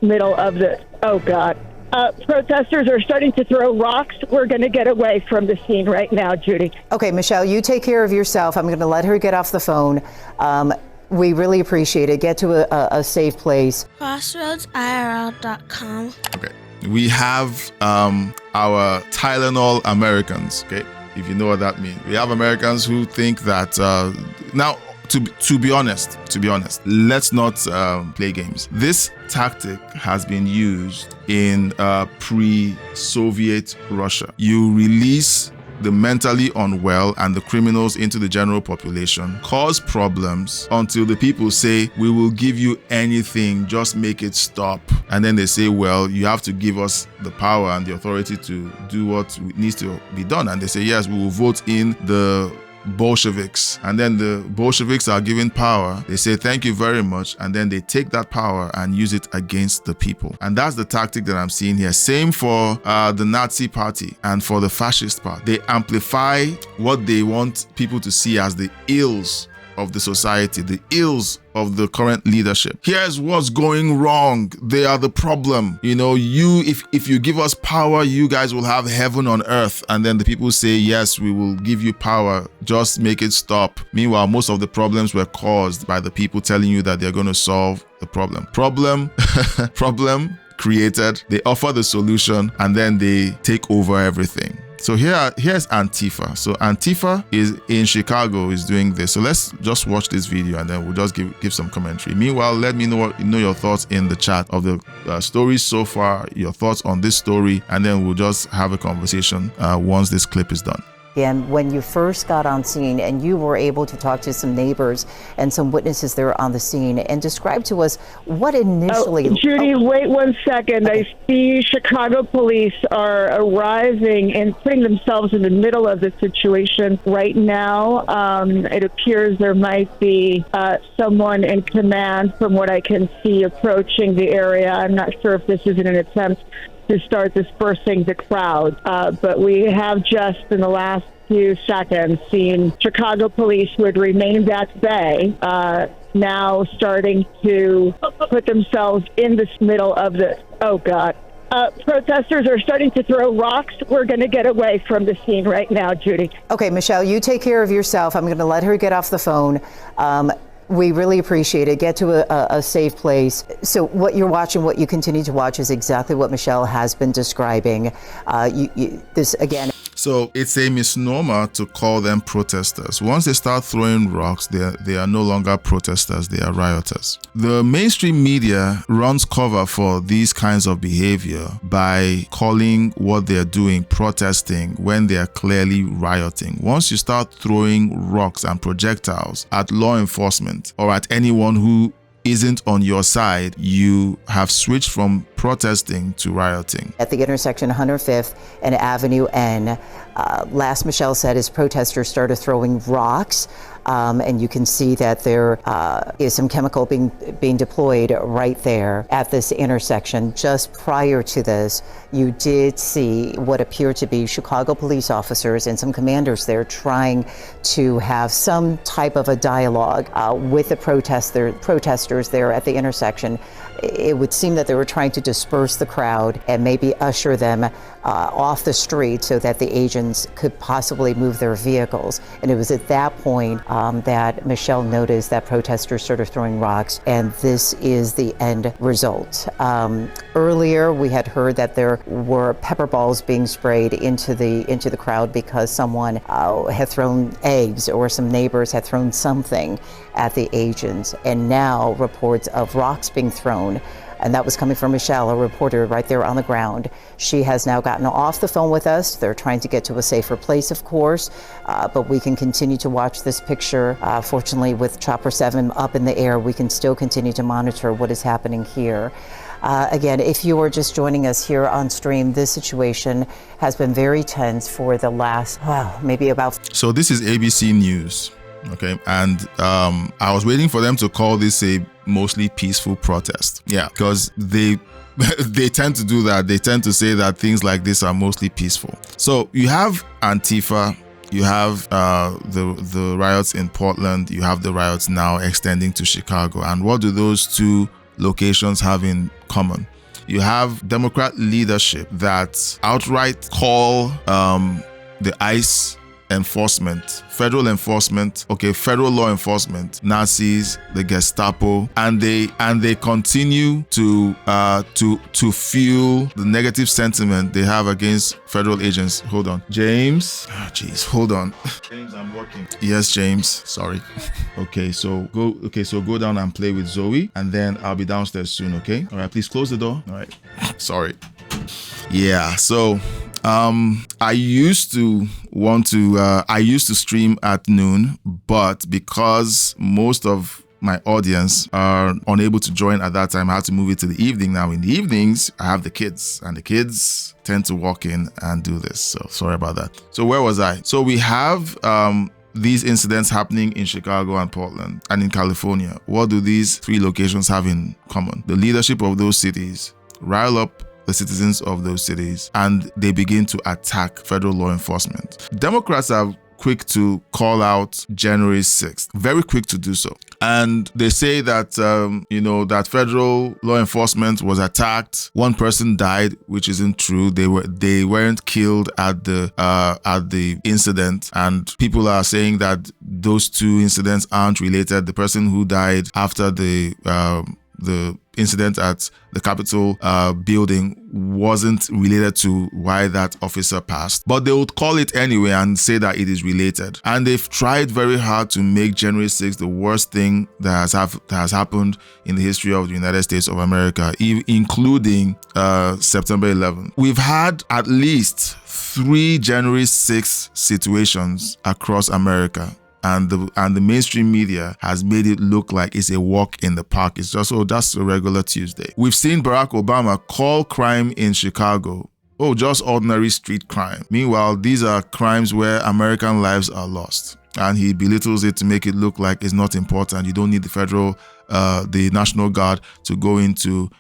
middle of the, oh God. Protesters are starting to throw rocks. We're going to get away from the scene right now, Judy. Okay, Michelle, you take care of yourself. I'm going to let her get off the phone. We really appreciate it. Get to a safe place. CrossroadsIRL.com. Okay. We have our Tylenol Americans, okay? If you know what that means. We have Americans who think that now, to be honest, let's not play games. This tactic has been used in pre-Soviet Russia. You release the mentally unwell and the criminals into the general population, cause problems until the people say, we will give you anything, just make it stop. And then they say, well, you have to give us the power and the authority to do what needs to be done. And they say, yes, we will vote in the Bolsheviks. And then the Bolsheviks are given power. They say, thank you very much. And then they take that power and use it against the people. And that's the tactic that I'm seeing here. Same for the Nazi party and for the fascist part. They amplify what they want people to see as the ills of the society, the ills of the current leadership. Here's what's going wrong. They are the problem. You know, if you give us power, you guys will have heaven on earth. And then the people say, yes, we will give you power. Just make it stop. Meanwhile, most of the problems were caused by the people telling you that they're going to solve the problem. Problem created. They offer the solution and then they take over everything. So here's Antifa. So Antifa is in Chicago, is doing this. So let's just watch this video and then we'll just give some commentary. Meanwhile, let me know your thoughts in the chat of the stories so far, your thoughts on this story, and then we'll just have a conversation once this clip is done. And when you first got on scene and you were able to talk to some neighbors and some witnesses there on the scene, and describe to us what initially... Judy, wait 1 second. Okay. I see Chicago police are arriving and putting themselves in the middle of the situation right now. It appears there might be someone in command, from what I can see, approaching the area. I'm not sure if this is an attempt to start dispersing the crowd. But we have just in the last few seconds seen Chicago police, who had remained at bay, now starting to put themselves in the middle of the, oh God. Protesters are starting to throw rocks. We're going to get away from the scene right now, Judy. Okay, Michelle, you take care of yourself. I'm going to let her get off the phone. We really appreciate it. Get to a safe place. So what you're watching, what you continue to watch, is exactly what Michelle has been describing. This again. So it's a misnomer to call them protesters. Once they start throwing rocks, they are no longer protesters, they are rioters. The mainstream media runs cover for these kinds of behavior by calling what they're doing protesting when they are clearly rioting. Once you start throwing rocks and projectiles at law enforcement or at anyone who isn't on your side, you have switched from protesting to rioting. At the intersection 105th and Avenue N, last Michelle said, as protesters started throwing rocks, and you can see that there is some chemical being deployed right there at this intersection. Just prior to this, you did see what appeared to be Chicago police officers and some commanders there trying to have some type of a dialogue with the protesters there at the intersection. It would seem that they were trying to disperse the crowd and maybe usher them off the street so that the agents could possibly move their vehicles. And it was at that point that Michelle noticed that protesters started throwing rocks, and this is the end result. Earlier, we had heard that there were pepper balls being sprayed into the crowd because someone had thrown eggs, or some neighbors had thrown something at the agents. And now reports of rocks being thrown. And that was coming from Michelle, a reporter right there on the ground. She has now gotten off the phone with us. They're trying to get to a safer place, of course, but we can continue to watch this picture. Fortunately, with Chopper 7 up in the air, we can still continue to monitor what is happening here. Again, if you are just joining us here on stream, this situation has been very tense for the last, maybe about... So this is ABC News. Okay, and I was waiting for them to call this a mostly peaceful protest. Yeah, because they tend to do that. They tend to say that things like this are mostly peaceful. So you have Antifa, you have the riots in Portland, you have the riots now extending to Chicago. And what do those two locations have in common. You have Democrat leadership that outright call the ICE enforcement, federal law enforcement, Nazis, the Gestapo, and they continue to fuel the negative sentiment they have against federal agents. Hold on, James. Hold on. James, I'm working. Yes, James. Sorry. Okay, so go down and play with Zoe, and then I'll be downstairs soon. Okay. All right. Please close the door. All right. Sorry. Yeah. So. I used to stream at noon, but because most of my audience are unable to join at that time, I had to move it to the evening. Now in the evenings, I have the kids, and the kids tend to walk in and do this. So sorry about that. So where was I? So we have these incidents happening in Chicago and Portland and in California. What do these three locations have in common? The leadership of those cities rile up the citizens of those cities, and they begin to attack federal law enforcement. Democrats are quick to call out January 6th, very quick to do so. And they say that, that federal law enforcement was attacked. One person died, which isn't true. They weren't killed at the incident. And people are saying that those two incidents aren't related. The person who died after the incident at the Capitol building wasn't related to why that officer passed, but they would call it anyway and say that it is related. And they've tried very hard to make January 6th the worst thing that has happened in the history of the United States of America, including September 11th. We've had at least 3 January 6th situations across America. And the mainstream media has made it look like it's a walk in the park. It's just, that's a regular Tuesday. We've seen Barack Obama call crime in Chicago, just ordinary street crime. Meanwhile, these are crimes where American lives are lost. And he belittles it to make it look like it's not important. You don't need the National Guard to go in to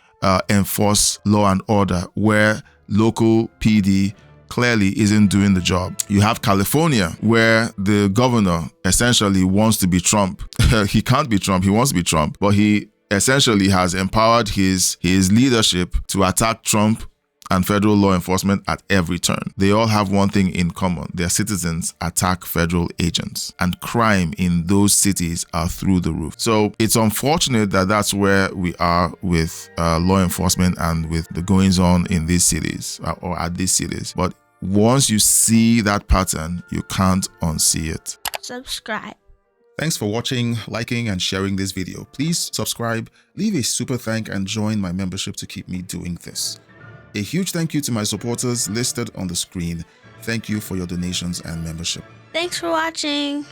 enforce law and order, where local PD clearly isn't doing the job. You have California, where the governor essentially wants to be Trump. He can't be Trump. He wants to be Trump, but he essentially has empowered his leadership to attack Trump and federal law enforcement at every turn. They all have one thing in common. Their citizens attack federal agents, and crime in those cities are through the roof. So it's unfortunate that that's where we are with law enforcement and with the goings on in these cities or at these cities. But once you see that pattern, you can't unsee it. Subscribe. Thanks for watching, liking, and sharing this video. Please subscribe, leave a super thank, and join my membership to keep me doing this. A huge thank you to my supporters listed on the screen. Thank you for your donations and membership. Thanks for watching.